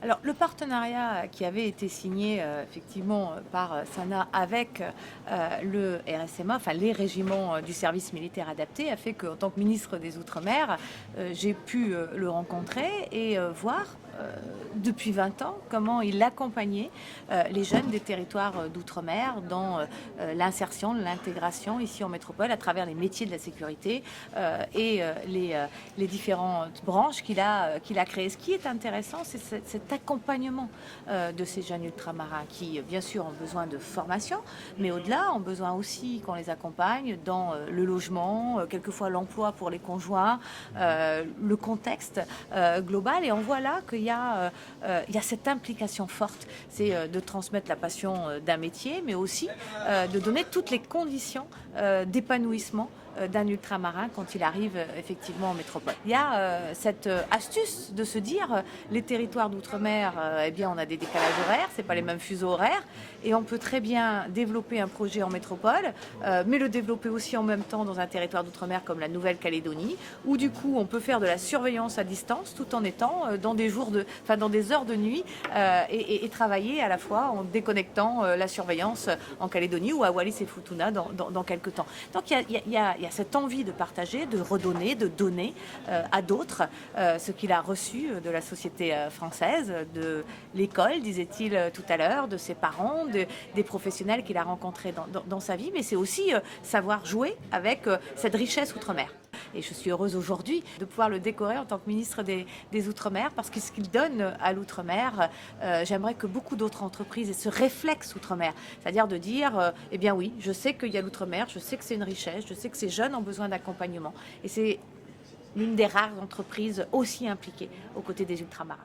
Alors, le partenariat qui avait été signé effectivement par Sana avec le RSMA, enfin les régiments du service militaire adapté, a fait qu'en tant que ministre des Outre-mer, j'ai pu le rencontrer et voir depuis 20 ans comment il accompagnait les jeunes des territoires d'outre-mer dans l'insertion, l'intégration ici en métropole à travers les métiers de la sécurité et les différentes branches qu'il a créées. Ce qui est intéressant, c'est cet accompagnement de ces jeunes ultramarins qui, bien sûr, ont besoin de formation, mais au-delà, ont besoin aussi qu'on les accompagne dans le logement, quelquefois l'emploi pour les conjoints, le contexte global. Et on voit là qu'il y a cette implication forte, c'est de transmettre la passion d'un métier, mais aussi de donner toutes les conditions d'épanouissement d'un ultramarin quand il arrive effectivement en métropole. Il y a cette astuce de se dire les territoires d'outre-mer, eh bien on a des décalages horaires, c'est pas les mêmes fuseaux horaires, et on peut très bien développer un projet en métropole, mais le développer aussi en même temps dans un territoire d'outre-mer comme la Nouvelle-Calédonie, où du coup on peut faire de la surveillance à distance tout en étant dans des heures de nuit et travailler à la fois en déconnectant la surveillance en Calédonie ou à Wallis et Futuna dans quelques temps. Donc il y a cette envie de partager, de redonner, de donner à d'autres ce qu'il a reçu de la société française, de l'école, disait-il tout à l'heure, de ses parents, des professionnels qu'il a rencontrés dans sa vie, mais c'est aussi savoir jouer avec cette richesse outre-mer. Et je suis heureuse aujourd'hui de pouvoir le décorer en tant que ministre des Outre-mer, parce que ce qu'il donne à l'Outre-mer, j'aimerais que beaucoup d'autres entreprises aient ce réflexe Outre-mer, c'est-à-dire de dire, eh bien oui, je sais qu'il y a l'Outre-mer, je sais que c'est une richesse, je sais que ces jeunes ont besoin d'accompagnement, et c'est l'une des rares entreprises aussi impliquées aux côtés des ultramarins.